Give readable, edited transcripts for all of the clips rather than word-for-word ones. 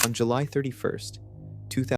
On July 31st, 2000.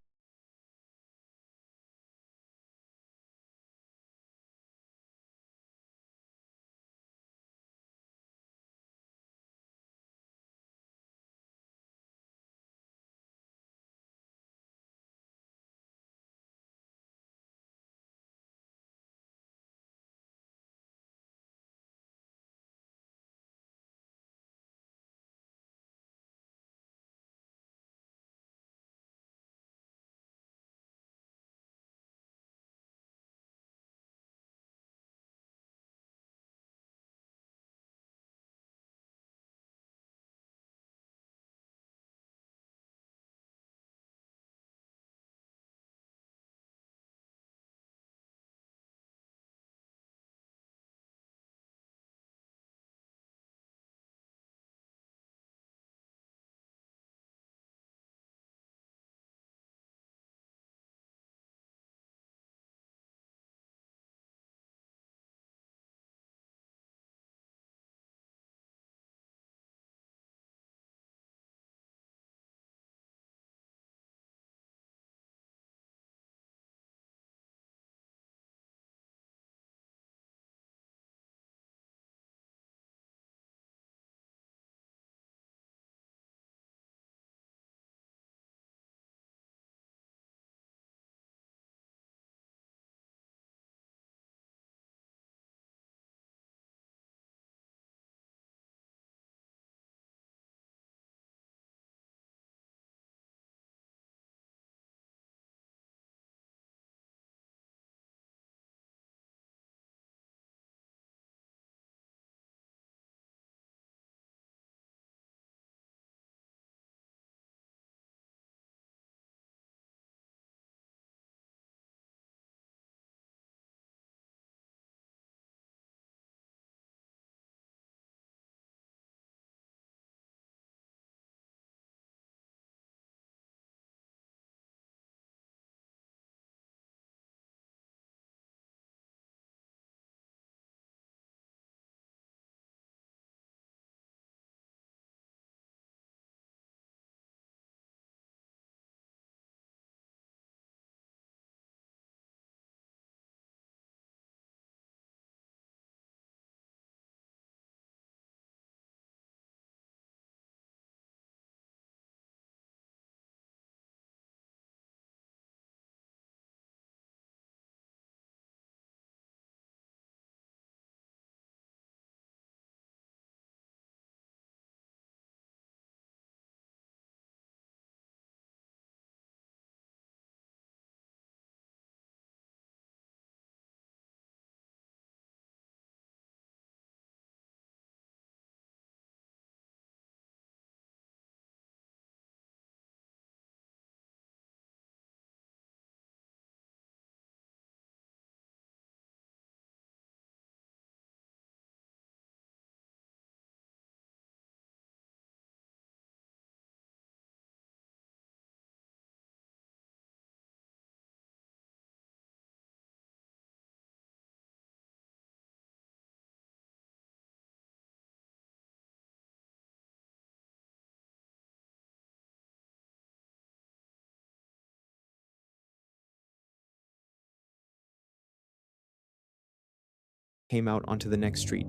Came out onto the next street,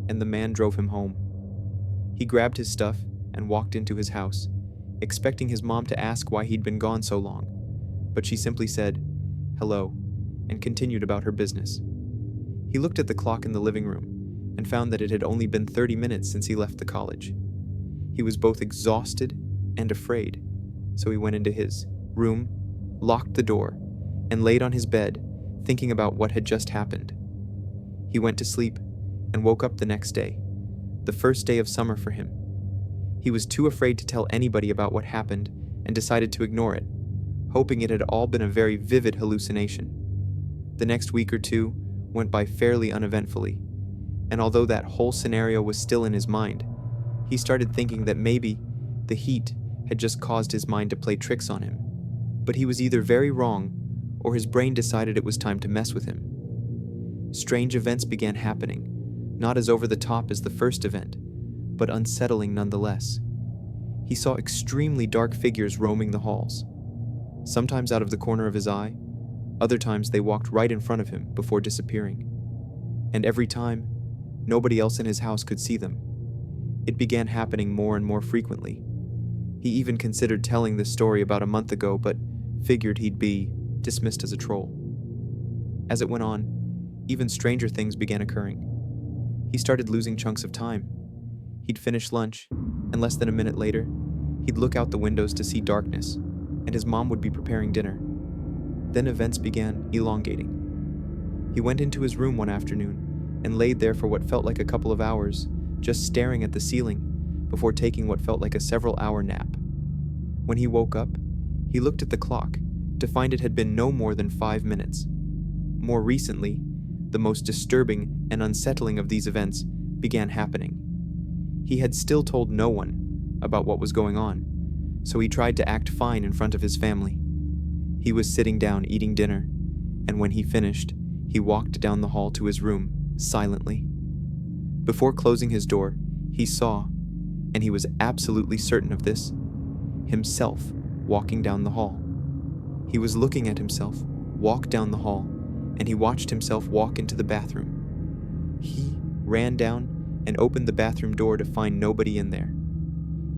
and the man drove him home. He grabbed his stuff and walked into his house, expecting his mom to ask why he'd been gone so long, but she simply said, "Hello," and continued about her business. He looked at the clock in the living room and found that it had only been 30 minutes since he left the college. He was both exhausted and afraid, so he went into his room, locked the door, and laid on his bed, thinking about what had just happened. He went to sleep and woke up the next day, the first day of summer for him. He was too afraid to tell anybody about what happened and decided to ignore it, hoping it had all been a very vivid hallucination. The next week or two went by fairly uneventfully, and although that whole scenario was still in his mind, he started thinking that maybe the heat had just caused his mind to play tricks on him. But he was either very wrong, or his brain decided it was time to mess with him. Strange events began happening, not as over the top as the first event, but unsettling nonetheless. He saw extremely dark figures roaming the halls, sometimes out of the corner of his eye, other times they walked right in front of him before disappearing. And every time, nobody else in his house could see them. It began happening more and more frequently. He even considered telling this story about a month ago, but figured he'd be dismissed as a troll. As it went on, even stranger things began occurring. He started losing chunks of time. He'd finish lunch, and less than a minute later, he'd look out the windows to see darkness, and his mom would be preparing dinner. Then events began elongating. He went into his room one afternoon and laid there for what felt like a couple of hours, just staring at the ceiling before taking what felt like a several-hour nap. When he woke up, he looked at the clock to find it had been no more than 5 minutes. More recently, the most disturbing and unsettling of these events began happening. He had still told no one about what was going on, so he tried to act fine in front of his family. He was sitting down eating dinner, and when he finished, he walked down the hall to his room, silently. Before closing his door, he saw, and he was absolutely certain of this, himself walking down the hall. He was looking at himself walk down the hall, and he watched himself walk into the bathroom. He ran down and opened the bathroom door to find nobody in there.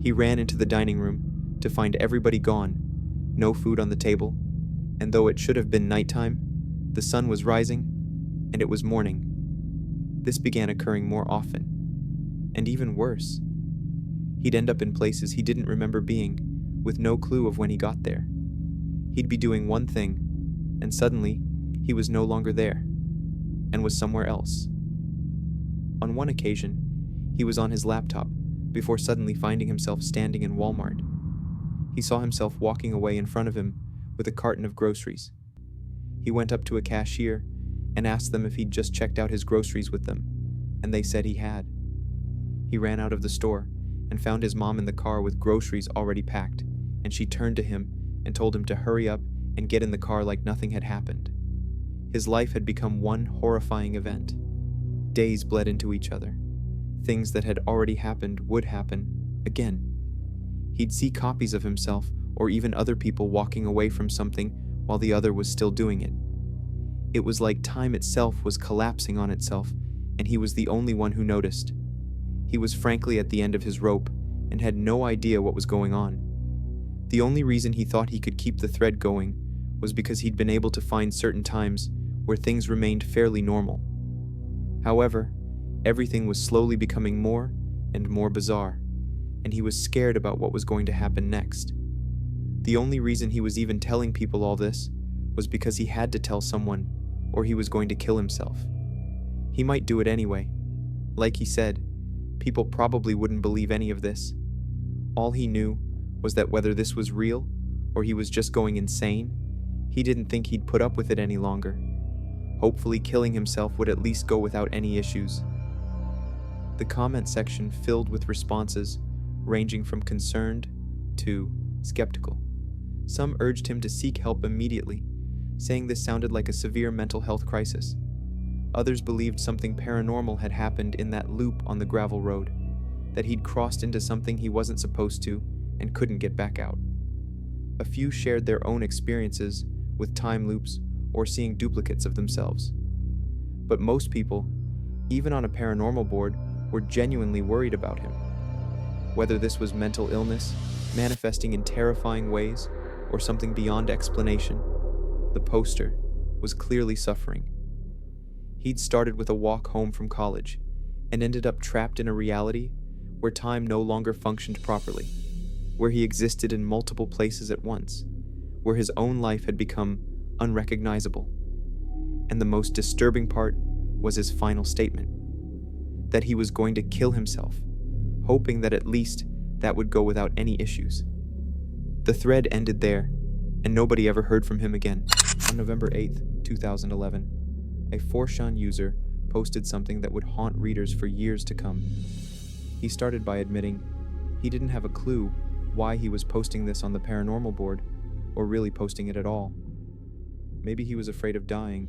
He ran into the dining room to find everybody gone, no food on the table, and though it should have been nighttime, the sun was rising, and it was morning. This began occurring more often, and even worse. He'd end up in places he didn't remember being, with no clue of when he got there. He'd be doing one thing, and suddenly, he was no longer there, and was somewhere else. On one occasion, he was on his laptop before suddenly finding himself standing in Walmart. He saw himself walking away in front of him with a carton of groceries. He went up to a cashier and asked them if he'd just checked out his groceries with them, and they said he had. He ran out of the store and found his mom in the car with groceries already packed, and she turned to him and told him to hurry up and get in the car like nothing had happened. His life had become one horrifying event. Days bled into each other. Things that had already happened would happen again. He'd see copies of himself or even other people walking away from something while the other was still doing it. It was like time itself was collapsing on itself, and he was the only one who noticed. He was frankly at the end of his rope and had no idea what was going on. The only reason he thought he could keep the thread going was because he'd been able to find certain times where things remained fairly normal. However, everything was slowly becoming more and more bizarre, and he was scared about what was going to happen next. The only reason he was even telling people all this was because he had to tell someone, or he was going to kill himself. He might do it anyway. Like he said, people probably wouldn't believe any of this. All he knew was that whether this was real or he was just going insane, he didn't think he'd put up with it any longer. Hopefully killing himself would at least go without any issues. The comment section filled with responses ranging from concerned to skeptical. Some urged him to seek help immediately, saying this sounded like a severe mental health crisis. Others believed something paranormal had happened in that loop on the gravel road, that he'd crossed into something he wasn't supposed to and couldn't get back out. A few shared their own experiences with time loops or seeing duplicates of themselves. But most people, even on a paranormal board, were genuinely worried about him. Whether this was mental illness, manifesting in terrifying ways, or something beyond explanation, the poster was clearly suffering. He'd started with a walk home from college and ended up trapped in a reality where time no longer functioned properly, where he existed in multiple places at once, where his own life had become unrecognizable. And the most disturbing part was his final statement, that he was going to kill himself, hoping that at least that would go without any issues. The thread ended there, and nobody ever heard from him again. On November 8th, 2011, a Forshan user posted something that would haunt readers for years to come. He started by admitting he didn't have a clue why he was posting this on the paranormal board, or really posting it at all. Maybe he was afraid of dying,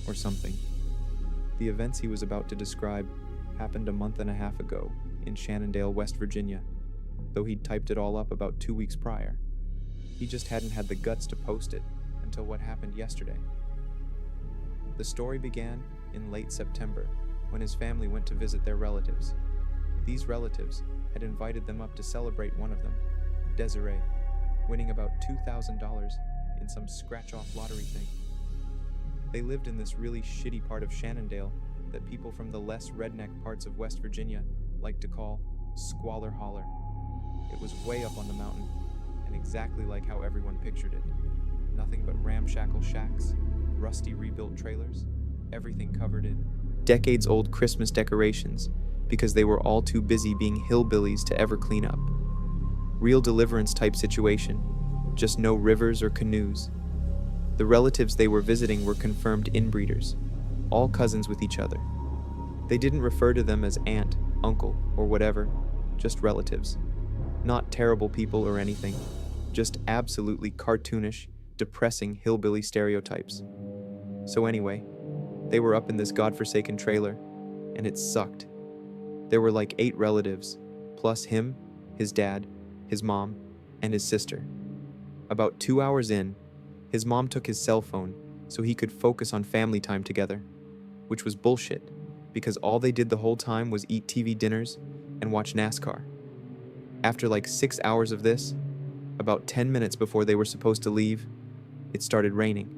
or something. The events he was about to describe happened a month and a half ago in Shenandoah, West Virginia. though he'd typed it all up about 2 weeks prior. He just hadn't had the guts to post it until what happened yesterday. The story began in late September when his family went to visit their relatives. These relatives had invited them up to celebrate one of them, Desiree, winning about $2,000 in some scratch-off lottery thing. They lived in this really shitty part of Shenandoah that people from the less redneck parts of West Virginia like to call Squalor Holler. It was way up on the mountain, and exactly like how everyone pictured it. Nothing but ramshackle shacks, rusty rebuilt trailers, everything covered in decades-old Christmas decorations because they were all too busy being hillbillies to ever clean up. Real Deliverance type situation, just no rivers or canoes. The relatives they were visiting were confirmed inbreeders, all cousins with each other. They didn't refer to them as aunt, uncle, or whatever, just relatives. Not terrible people or anything, just absolutely cartoonish, depressing hillbilly stereotypes. So anyway, they were up in this godforsaken trailer, and it sucked. There were like 8 relatives, plus him, his dad, his mom, and his sister. About 2 hours in, his mom took his cell phone so he could focus on family time together, which was bullshit, because all they did the whole time was eat TV dinners and watch NASCAR. After like 6 hours of this, about 10 minutes before they were supposed to leave, it started raining.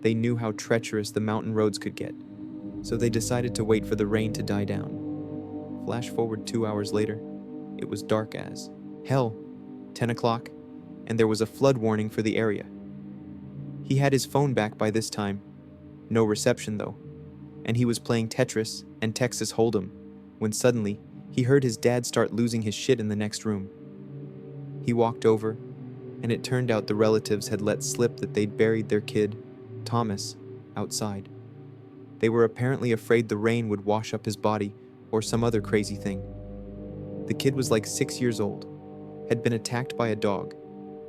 They knew how treacherous the mountain roads could get, so they decided to wait for the rain to die down. Flash forward 2 hours later, it was dark as hell, 10 o'clock, and there was a flood warning for the area. He had his phone back by this time, no reception though, and he was playing Tetris and Texas Hold'em when suddenly he heard his dad start losing his shit in the next room. He walked over, and it turned out the relatives had let slip that they'd buried their kid, Thomas, outside. They were apparently afraid the rain would wash up his body or some other crazy thing. The kid was like 6 years old, had been attacked by a dog,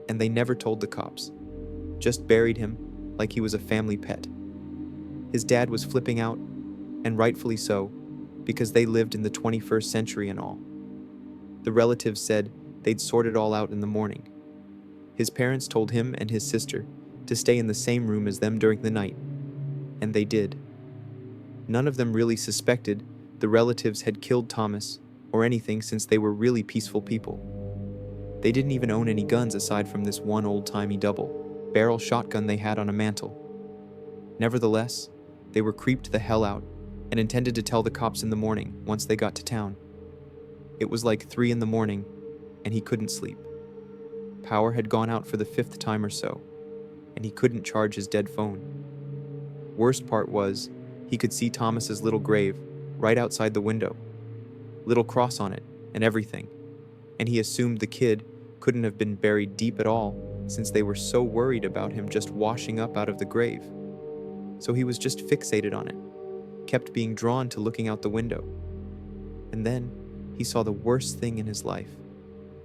and they never told the cops. Just buried him like he was a family pet. His dad was flipping out, and rightfully so, because they lived in the 21st century and all. The relatives said they'd sort it all out in the morning. His parents told him and his sister to stay in the same room as them during the night, and they did. None of them really suspected the relatives had killed Thomas or anything since they were really peaceful people. They didn't even own any guns aside from this one old-timey double-barrel shotgun they had on a mantle. Nevertheless, they were creeped the hell out and intended to tell the cops in the morning once they got to town. It was like 3 in the morning, and he couldn't sleep. Power had gone out for the 5th time or so, and he couldn't charge his dead phone. Worst part was, he could see Thomas's little grave right outside the window, little cross on it and everything, and he assumed the kid couldn't have been buried deep at all since they were so worried about him just washing up out of the grave. So he was just fixated on it, kept being drawn to looking out the window. And then he saw the worst thing in his life.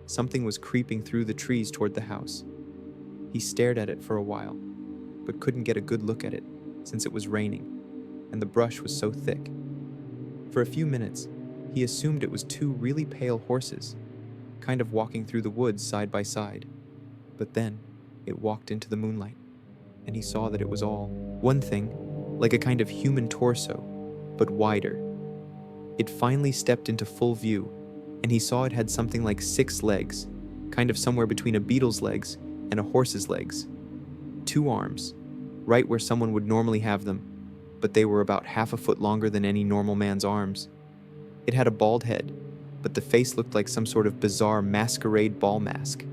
Something was creeping through the trees toward the house. He stared at it for a while, but couldn't get a good look at it since it was raining, and the brush was so thick. For a few minutes, he assumed it was 2 really pale horses, kind of walking through the woods side by side. But then, it walked into the moonlight, and he saw that it was all one thing, like a kind of human torso, but wider. It finally stepped into full view, and he saw it had something like 6 legs, kind of somewhere between a beetle's legs and a horse's legs. 2 arms, right where someone would normally have them, but they were about half a foot longer than any normal man's arms. It had a bald head, but the face looked like some sort of bizarre masquerade ball mask.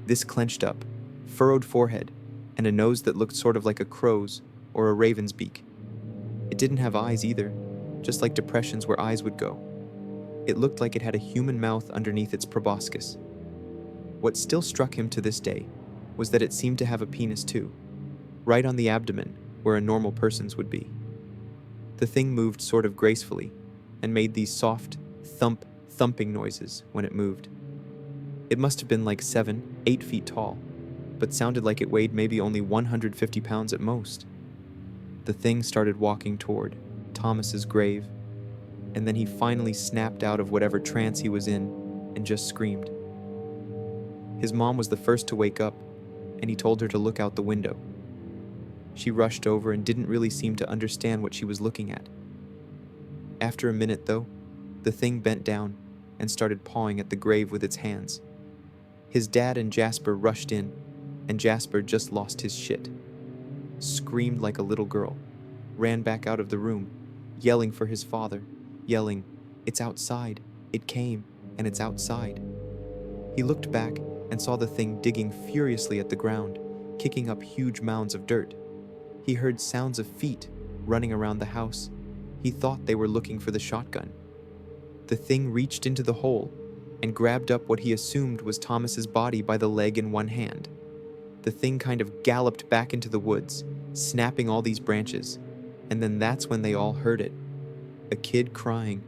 This clenched up, furrowed forehead, and a nose that looked sort of like a crow's or a raven's beak. It didn't have eyes either, just like depressions where eyes would go. It looked like it had a human mouth underneath its proboscis. What still struck him to this day was that it seemed to have a penis too, right on the abdomen where a normal person's would be. The thing moved sort of gracefully and made these soft, thumping noises when it moved. It must have been like 7-8 feet tall, but sounded like it weighed maybe only 150 pounds at most. The thing started walking toward Thomas's grave, and then he finally snapped out of whatever trance he was in and just screamed. His mom was the first to wake up, and he told her to look out the window. She rushed over and didn't really seem to understand what she was looking at. After a minute, though, the thing bent down and started pawing at the grave with its hands. His dad and Jasper rushed in, and Jasper just lost his shit. Screamed like a little girl, ran back out of the room, yelling for his father, yelling, "It's outside, it came, and it's outside." He looked back and saw the thing digging furiously at the ground, kicking up huge mounds of dirt. He heard sounds of feet running around the house. He thought they were looking for the shotgun. The thing reached into the hole and grabbed up what he assumed was Thomas's body by the leg in one hand. The thing kind of galloped back into the woods, snapping all these branches, and then that's when they all heard it. A kid crying,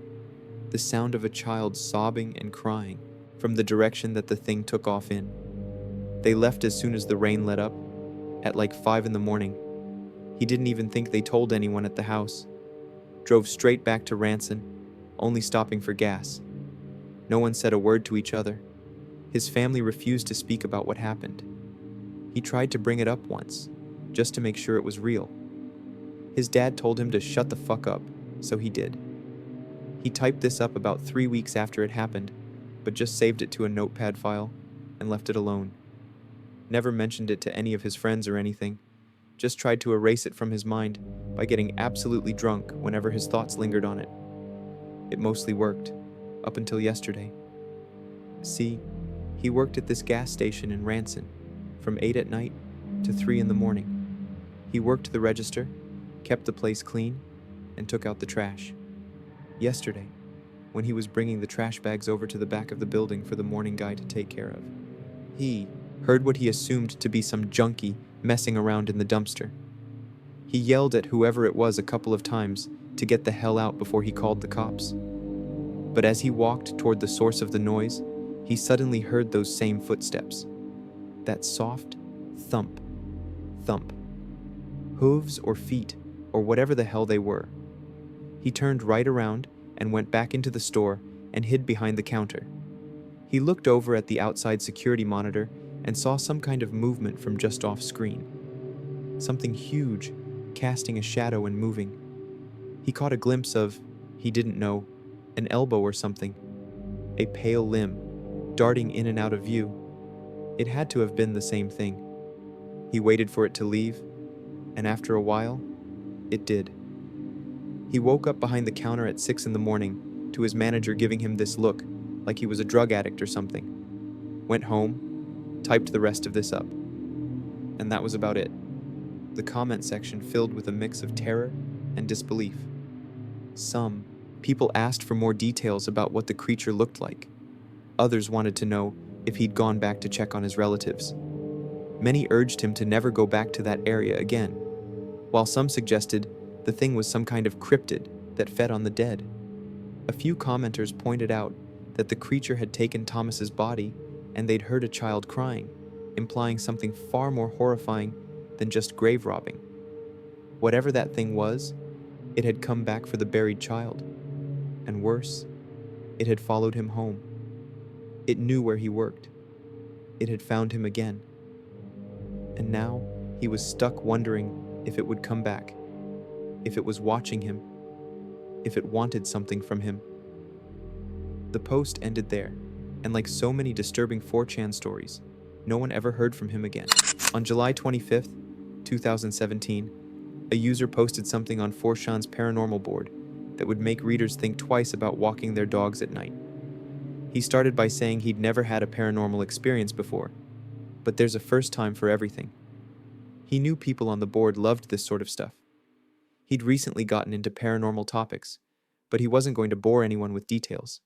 the sound of a child sobbing and crying from the direction that the thing took off in. They left as soon as the rain let up, at like 5 in the morning. He didn't even think they told anyone at the house. Drove straight back to Ranson, only stopping for gas. No one said a word to each other. His family refused to speak about what happened. He tried to bring it up once, just to make sure it was real. His dad told him to shut the fuck up, so he did. He typed this up about 3 weeks after it happened, but just saved it to a notepad file and left it alone. Never mentioned it to any of his friends or anything. Just tried to erase it from his mind by getting absolutely drunk whenever his thoughts lingered on it. It mostly worked, up until yesterday. See, he worked at this gas station in Ranson, from 8 at night to 3 in the morning. He worked the register, kept the place clean, and took out the trash. Yesterday, when he was bringing the trash bags over to the back of the building for the morning guy to take care of, he heard what he assumed to be some junkie messing around in the dumpster. He yelled at whoever it was a couple of times to get the hell out before he called the cops. But as he walked toward the source of the noise, he suddenly heard those same footsteps. That soft thump, thump. Hooves or feet, or whatever the hell they were. He turned right around and went back into the store and hid behind the counter. He looked over at the outside security monitor and saw some kind of movement from just off screen. Something huge, casting a shadow and moving. He caught a glimpse of, he didn't know, an elbow or something. A pale limb, darting in and out of view. It had to have been the same thing. He waited for it to leave, and after a while, it did. He woke up behind the counter at 6 in the morning to his manager giving him this look, like he was a drug addict or something. Went home, typed the rest of this up. And that was about it. The comment section filled with a mix of terror and disbelief. Some people asked for more details about what the creature looked like. Others wanted to know if he'd gone back to check on his relatives. Many urged him to never go back to that area again, while some suggested the thing was some kind of cryptid that fed on the dead. A few commenters pointed out that the creature had taken Thomas's body and they'd heard a child crying, implying something far more horrifying than just grave robbing. Whatever that thing was, it had come back for the buried child. And worse, it had followed him home. It knew where he worked. It had found him again. And now he was stuck wondering if it would come back, if it was watching him, if it wanted something from him. The post ended there, and like so many disturbing 4chan stories, no one ever heard from him again. On July 25th, 2017, a user posted something on 4chan's paranormal board that would make readers think twice about walking their dogs at night. He started by saying he'd never had a paranormal experience before, but there's a first time for everything. He knew people on the board loved this sort of stuff. He'd recently gotten into paranormal topics, but he wasn't going to bore anyone with details.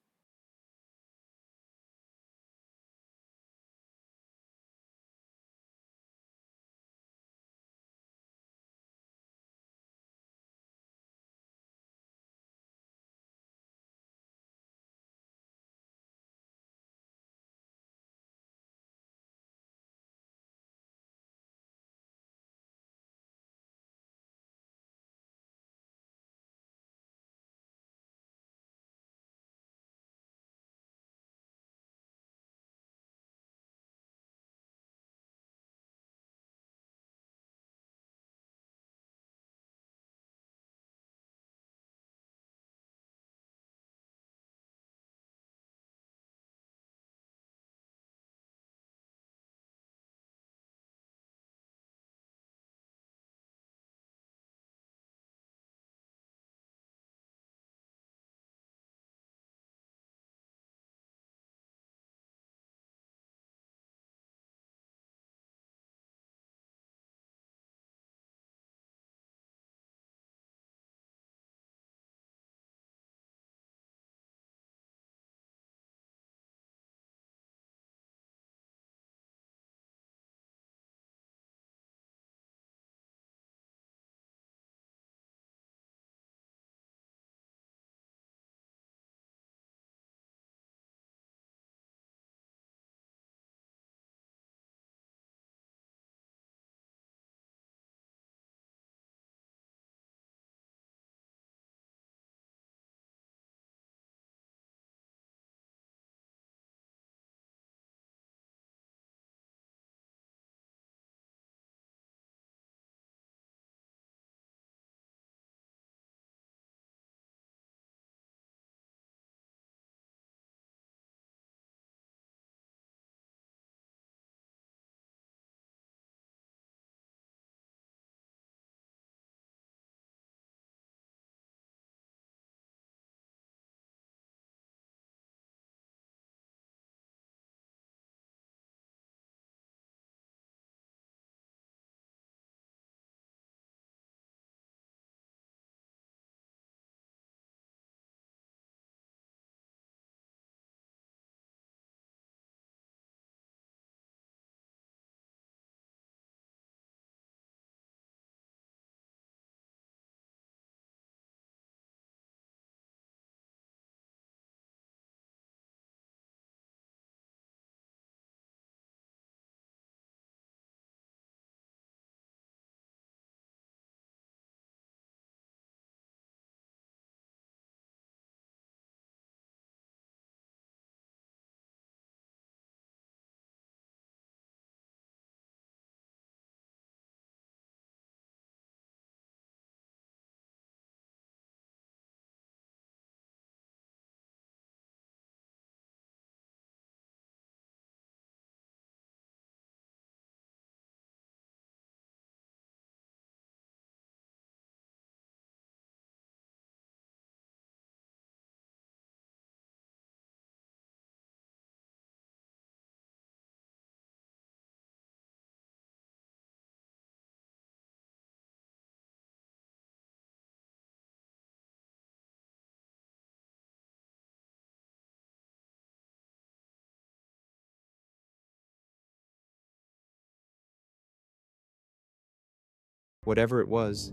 Whatever it was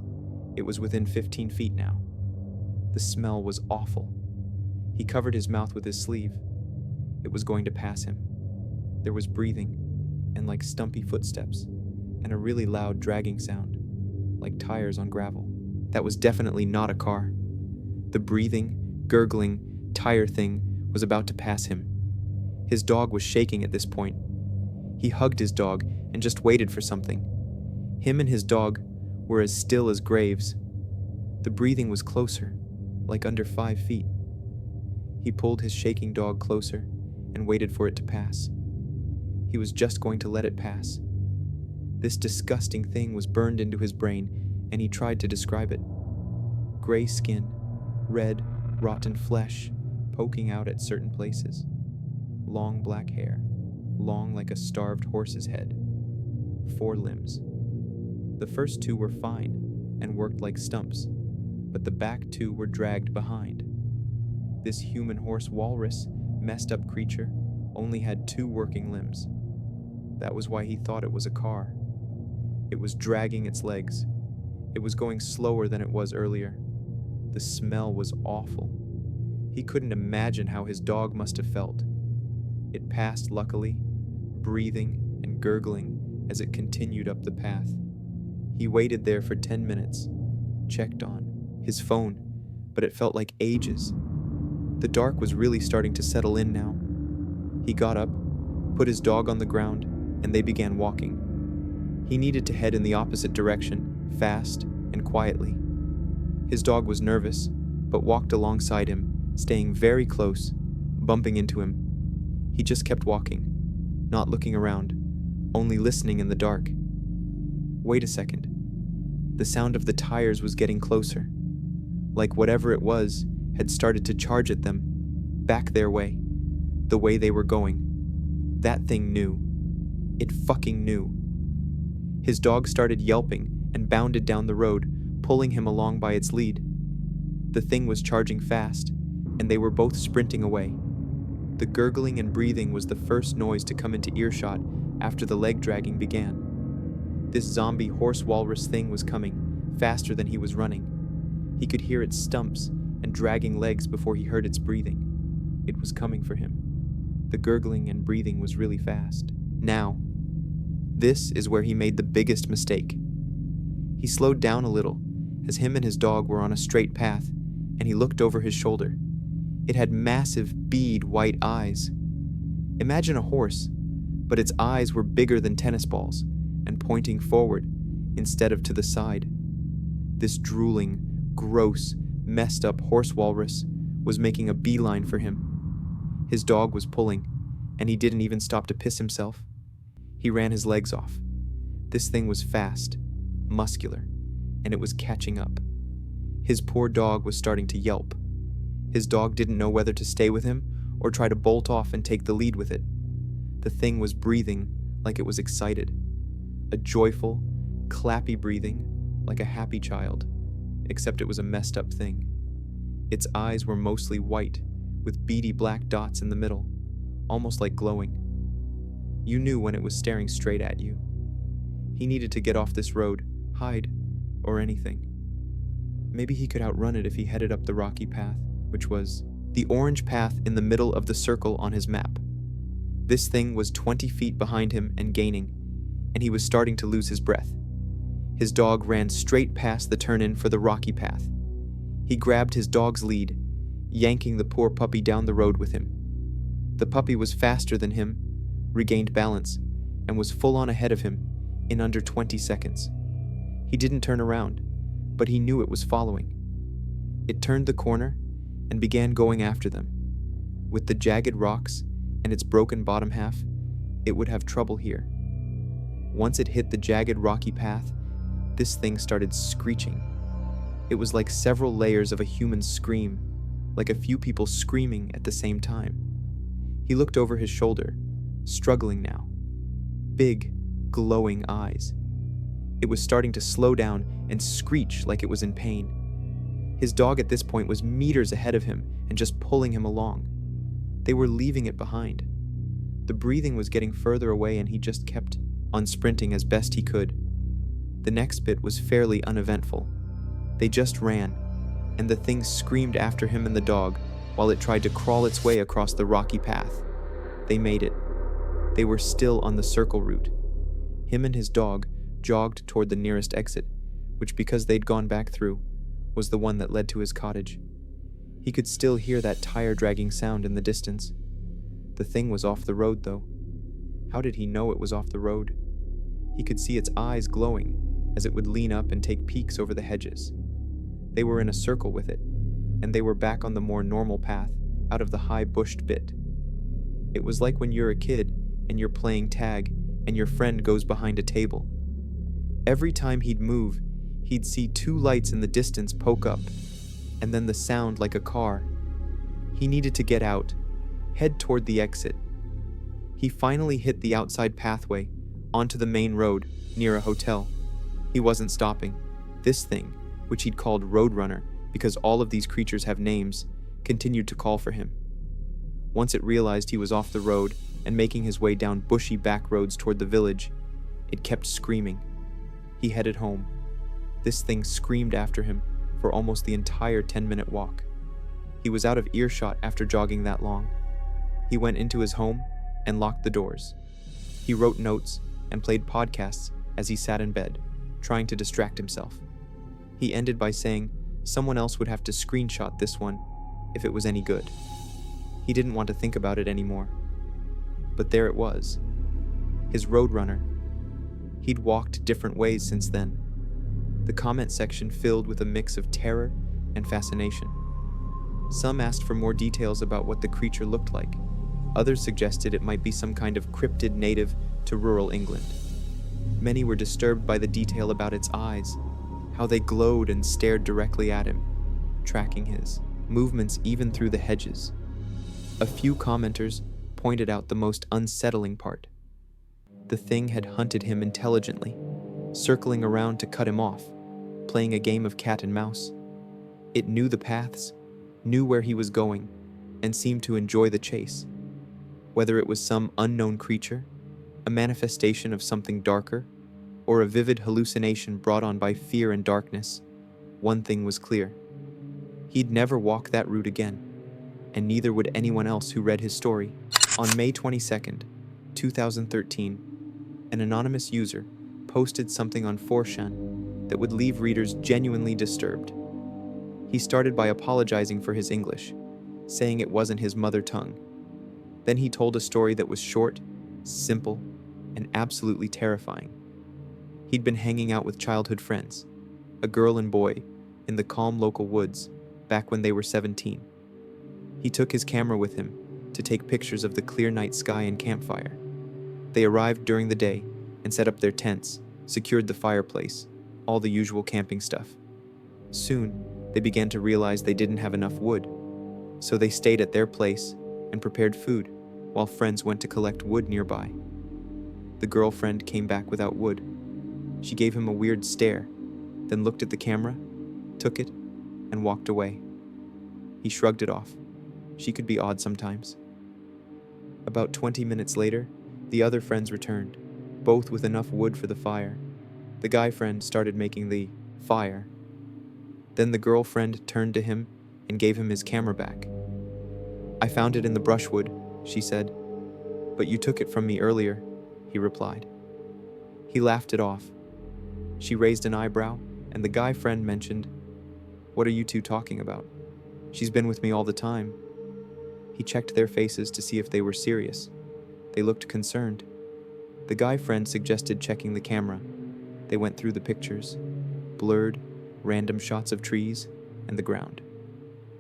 within 15 feet now. The smell was awful. He covered his mouth with his sleeve. It was going to pass him. There was breathing, and like stumpy footsteps, and a really loud dragging sound, like tires on gravel. That was definitely not a car. The breathing, gurgling, tire thing was about to pass him. His dog was shaking at this point. He hugged his dog and just waited for something. Him and his dog were as still as graves. The breathing was closer, like under 5 feet. He pulled his shaking dog closer and waited for it to pass. He was just going to let it pass. This disgusting thing was burned into his brain, and he tried to describe it. Gray skin, red, rotten flesh, poking out at certain places. Long black hair, long like a starved horse's head. 4 limbs. The first 2 were fine and worked like stumps, but the back 2 were dragged behind. This human horse walrus, messed up creature, only had 2 working limbs. That was why he thought it was a car. It was dragging its legs. It was going slower than it was earlier. The smell was awful. He couldn't imagine how his dog must have felt. It passed luckily, breathing and gurgling as it continued up the path. He waited there for 10 minutes, checked on his phone, but it felt like ages. The dark was really starting to settle in now. He got up, put his dog on the ground, and they began walking. He needed to head in the opposite direction, fast and quietly. His dog was nervous, but walked alongside him, staying very close, bumping into him. He just kept walking, not looking around, only listening in the dark. Wait a second. The sound of the tires was getting closer, like whatever it was had started to charge at them, back their way, the way they were going. That thing knew. It fucking knew. His dog started yelping and bounded down the road, pulling him along by its lead. The thing was charging fast, and they were both sprinting away. The gurgling and breathing was the first noise to come into earshot after the leg dragging began. This zombie horse walrus thing was coming, faster than he was running. He could hear its stumps and dragging legs before he heard its breathing. It was coming for him. The gurgling and breathing was really fast. Now, this is where he made the biggest mistake. He slowed down a little as him and his dog were on a straight path, and he looked over his shoulder. It had massive bead white eyes. Imagine a horse, but its eyes were bigger than tennis balls and pointing forward instead of to the side. This drooling, gross, messed up horse walrus was making a beeline for him. His dog was pulling, and he didn't even stop to piss himself. He ran his legs off. This thing was fast, muscular, and it was catching up. His poor dog was starting to yelp. His dog didn't know whether to stay with him or try to bolt off and take the lead with it. The thing was breathing like it was excited. A joyful, clappy breathing like a happy child, except it was a messed up thing. Its eyes were mostly white, with beady black dots in the middle, almost like glowing. You knew when it was staring straight at you. He needed to get off this road, hide, or anything. Maybe he could outrun it if he headed up the rocky path, which was the orange path in the middle of the circle on his map. This thing was 20 feet behind him and gaining, and he was starting to lose his breath. His dog ran straight past the turn-in for the rocky path. He grabbed his dog's lead, yanking the poor puppy down the road with him. The puppy was faster than him, regained balance, and was full on ahead of him in under 20 seconds. He didn't turn around, but he knew it was following. It turned the corner and began going after them. With the jagged rocks and its broken bottom half, it would have trouble here. Once it hit the jagged rocky path, this thing started screeching. It was like several layers of a human scream, like a few people screaming at the same time. He looked over his shoulder, struggling now. Big, glowing eyes. It was starting to slow down and screech like it was in pain. His dog at this point was meters ahead of him and just pulling him along. They were leaving it behind. The breathing was getting further away and he just kept on sprinting as best he could. The next bit was fairly uneventful. They just ran, and the thing screamed after him and the dog while it tried to crawl its way across the rocky path. They made it. They were still on the circle route. Him and his dog jogged toward the nearest exit, which, because they'd gone back through, was the one that led to his cottage. He could still hear that tire-dragging sound in the distance. The thing was off the road, though. How did he know it was off the road? He could see its eyes glowing as it would lean up and take peeks over the hedges. They were in a circle with it, and they were back on the more normal path out of the high-bushed bit. It was like when you're a kid and you're playing tag and your friend goes behind a table. Every time he'd move, he'd see two lights in the distance poke up, and then the sound like a car. He needed to get out, head toward the exit. He finally hit the outside pathway, onto the main road, near a hotel. He wasn't stopping. This thing, which he'd called Roadrunner because all of these creatures have names, continued to call for him. Once it realized he was off the road and making his way down bushy back roads toward the village, it kept screaming. He headed home. This thing screamed after him for almost the entire 10-minute walk. He was out of earshot after jogging that long. He went into his home and locked the doors. He wrote notes and played podcasts as he sat in bed, trying to distract himself. He ended by saying someone else would have to screenshot this one if it was any good. He didn't want to think about it anymore. But there it was. His Roadrunner. He'd walked different ways since then. The comment section filled with a mix of terror and fascination. Some asked for more details about what the creature looked like. Others suggested it might be some kind of cryptid native to rural England. Many were disturbed by the detail about its eyes, how they glowed and stared directly at him, tracking his movements even through the hedges. A few commenters pointed out the most unsettling part. The thing had hunted him intelligently, circling around to cut him off, playing a game of cat and mouse. It knew the paths, knew where he was going, and seemed to enjoy the chase. Whether it was some unknown creature, a manifestation of something darker, or a vivid hallucination brought on by fear and darkness, one thing was clear. He'd never walk that route again, and neither would anyone else who read his story. On May 22nd, 2013, an anonymous user posted something on 4chan that would leave readers genuinely disturbed. He started by apologizing for his English, saying it wasn't his mother tongue. Then he told a story that was short, simple, and absolutely terrifying. He'd been hanging out with childhood friends, a girl and boy, in the calm local woods back when they were 17. He took his camera with him to take pictures of the clear night sky and campfire. They arrived during the day and set up their tents, secured the fireplace, all the usual camping stuff. Soon, they began to realize they didn't have enough wood, so they stayed at their place and prepared food while friends went to collect wood nearby. The girlfriend came back without wood. She gave him a weird stare, then looked at the camera, took it, and walked away. He shrugged it off. She could be odd sometimes. About 20 minutes later, the other friends returned, both with enough wood for the fire. The guy friend started making the fire. Then the girlfriend turned to him and gave him his camera back. "I found it in the brushwood," she said. "But you took it from me earlier," he replied. He laughed it off. She raised an eyebrow, and the guy friend mentioned, "What are you two talking about? She's been with me all the time." He checked their faces to see if they were serious. They looked concerned. The guy friend suggested checking the camera. They went through the pictures, blurred, random shots of trees and the ground.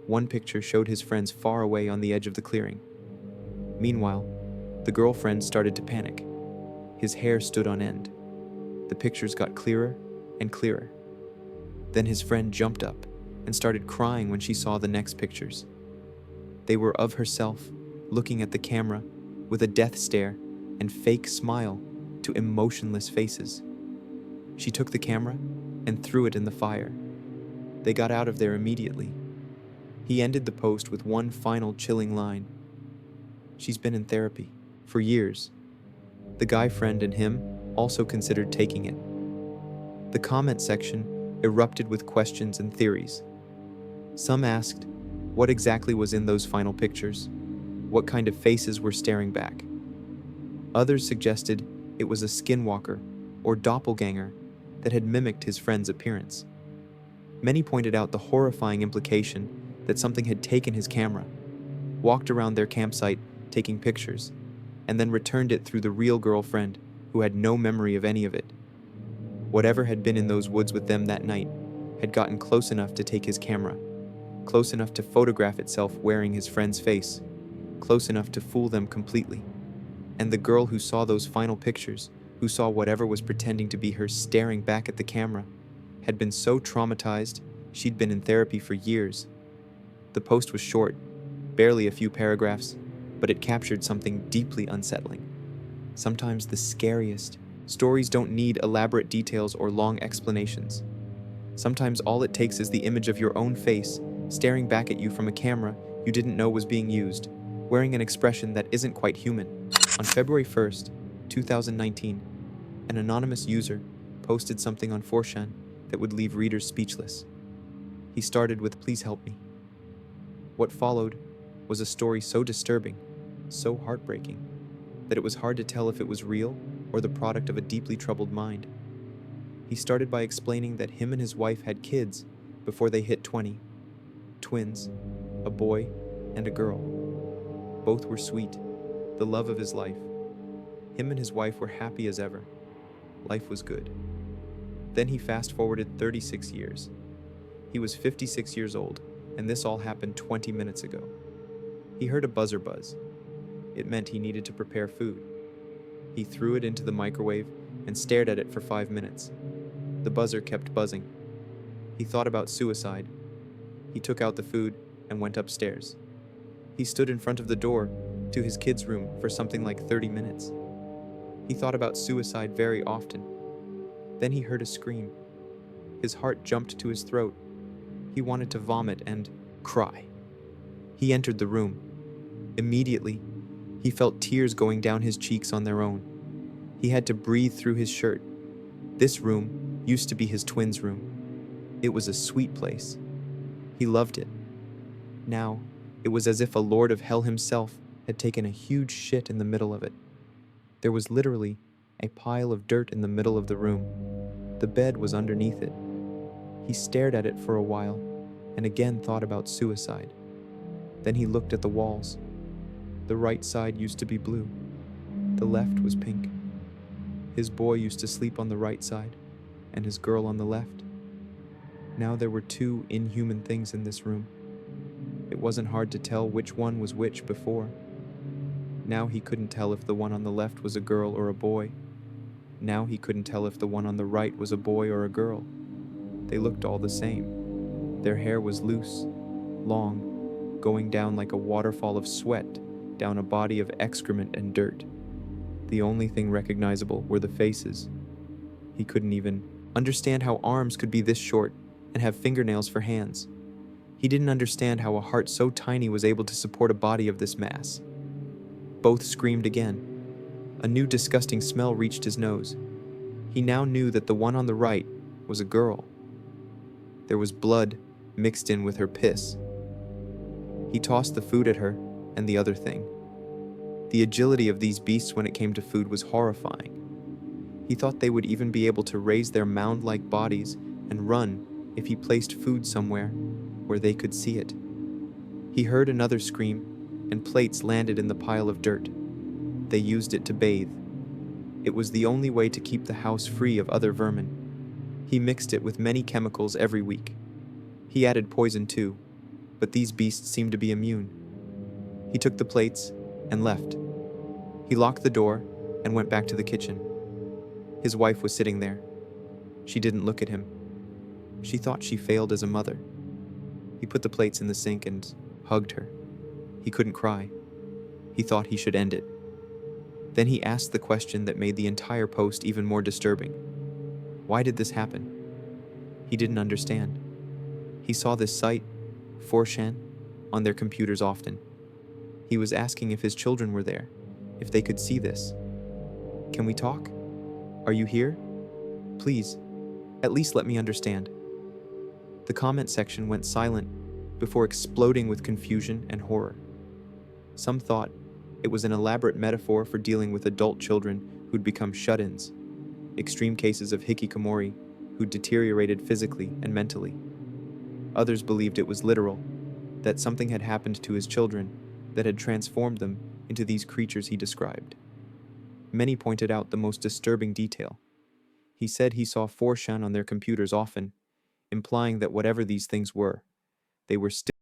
One picture showed his friends far away on the edge of the clearing. Meanwhile, the girlfriend started to panic. His hair stood on end. The pictures got clearer and clearer. Then his friend jumped up and started crying when she saw the next pictures. They were of herself, looking at the camera with a death stare and fake smile to emotionless faces. She took the camera and threw it in the fire. They got out of there immediately. He ended the post with one final chilling line. "She's been in therapy for years." The guy friend and him also considered taking it. The comment section erupted with questions and theories. Some asked, what exactly was in those final pictures? What kind of faces were staring back? Others suggested it was a skinwalker or doppelganger that had mimicked his friend's appearance. Many pointed out the horrifying implication that something had taken his camera, walked around their campsite taking pictures, and then returned it through the real girlfriend who had no memory of any of it. Whatever had been in those woods with them that night had gotten close enough to take his camera, close enough to photograph itself wearing his friend's face, close enough to fool them completely. And the girl who saw those final pictures, who saw whatever was pretending to be her staring back at the camera, had been so traumatized she'd been in therapy for years. The post was short, barely a few paragraphs, but it captured something deeply unsettling. Sometimes the scariest stories don't need elaborate details or long explanations. Sometimes all it takes is the image of your own face staring back at you from a camera you didn't know was being used, wearing an expression that isn't quite human. On February 1st, 2019, an anonymous user posted something on 4chan that would leave readers speechless. He started with, "Please help me." What followed was a story so disturbing, so heartbreaking, that it was hard to tell if it was real or the product of a deeply troubled mind. He started by explaining that him and his wife had kids before they hit 20. Twins, a boy and a girl. Both were sweet, the love of his life. Him and his wife were happy as ever. Life was good. Then he fast-forwarded 36 years. He was 56 years old, and this all happened 20 minutes ago. He heard a buzzer buzz. It meant he needed to prepare food. He threw it into the microwave and stared at it for 5 minutes. The buzzer kept buzzing. He thought about suicide. He took out the food and went upstairs. He stood in front of the door to his kids' room for something like 30 minutes. He thought about suicide very often. Then he heard a scream. His heart jumped to his throat. He wanted to vomit and cry. He entered the room. Immediately, he felt tears going down his cheeks on their own. He had to breathe through his shirt. This room used to be his twins' room. It was a sweet place. He loved it. Now, it was as if a lord of hell himself had taken a huge shit in the middle of it. There was literally a pile of dirt in the middle of the room. The bed was underneath it. He stared at it for a while and again thought about suicide. Then he looked at the walls. The right side used to be blue. The left was pink. His boy used to sleep on the right side and his girl on the left. Now there were two inhuman things in this room. It wasn't hard to tell which one was which before. Now he couldn't tell if the one on the left was a girl or a boy. Now he couldn't tell if the one on the right was a boy or a girl. They looked all the same. Their hair was loose, long, going down like a waterfall of sweat down a body of excrement and dirt. The only thing recognizable were the faces. He couldn't even understand how arms could be this short and have fingernails for hands. He didn't understand how a heart so tiny was able to support a body of this mass. Both screamed again. A new disgusting smell reached his nose. He now knew that the one on the right was a girl. There was blood mixed in with her piss. He tossed the food at her and the other thing. The agility of these beasts when it came to food was horrifying. He thought they would even be able to raise their mound-like bodies and run if he placed food somewhere where they could see it. He heard another scream, and plates landed in the pile of dirt. They used it to bathe. It was the only way to keep the house free of other vermin. He mixed it with many chemicals every week. He added poison too, but these beasts seemed to be immune. He took the plates and left. He locked the door and went back to the kitchen. His wife was sitting there. She didn't look at him. She thought she failed as a mother. He put the plates in the sink and hugged her. He couldn't cry. He thought he should end it. Then he asked the question that made the entire post even more disturbing. Why did this happen? He didn't understand. He saw this site, 4chan, on their computers often. He was asking if his children were there, if they could see this. Can we talk? Are you here? Please, At least let me understand. The comment section went silent before exploding with confusion and horror. Some thought it was an elaborate metaphor for dealing with adult children who'd become shut-ins, extreme cases of hikikomori who'd deteriorated physically and mentally. Others believed it was literal, that something had happened to his children that had transformed them into these creatures he described. Many pointed out the most disturbing detail. He said he saw Forshan on their computers often, implying that whatever these things were, they were still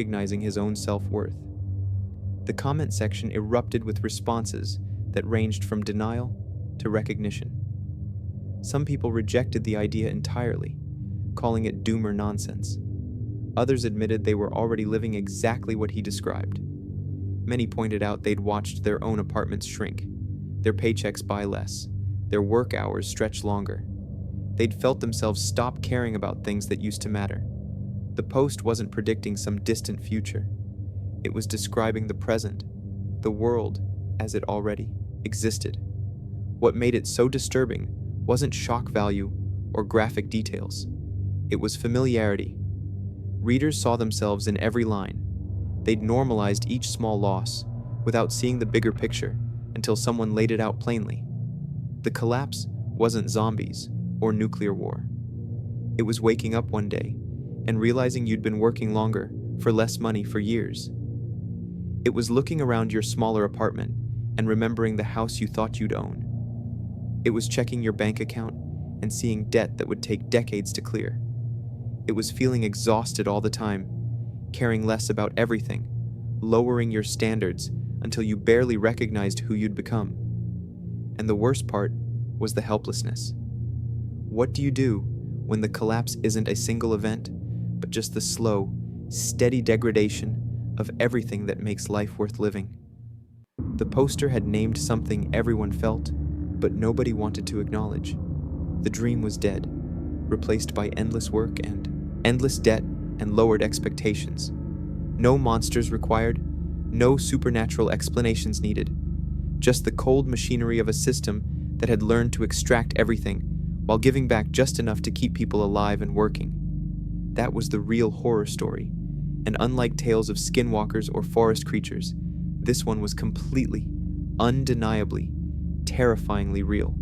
recognizing his own self-worth. The comment section erupted with responses that ranged from denial to recognition. Some people rejected the idea entirely, calling it doomer nonsense. Others admitted they were already living exactly what he described. Many pointed out they'd watched their own apartments shrink, their paychecks buy less, their work hours stretch longer. They'd felt themselves stop caring about things that used to matter. The post wasn't predicting some distant future. It was describing the present, the world as it already existed. What made it so disturbing wasn't shock value or graphic details. It was familiarity. Readers saw themselves in every line. They'd normalized each small loss without seeing the bigger picture until someone laid it out plainly. The collapse wasn't zombies or nuclear war. It was waking up one day and realizing you'd been working longer for less money for years. It was looking around your smaller apartment and remembering the house you thought you'd own. It was checking your bank account and seeing debt that would take decades to clear. It was feeling exhausted all the time, caring less about everything, lowering your standards until you barely recognized who you'd become. And the worst part was the helplessness. What do you do when the collapse isn't a single event, but just the slow, steady degradation of everything that makes life worth living? The poster had named something everyone felt, but nobody wanted to acknowledge. The dream was dead, replaced by endless work and endless debt and lowered expectations. No monsters required, no supernatural explanations needed, just the cold machinery of a system that had learned to extract everything while giving back just enough to keep people alive and working. That was the real horror story, and unlike tales of skinwalkers or forest creatures, this one was completely, undeniably, terrifyingly real.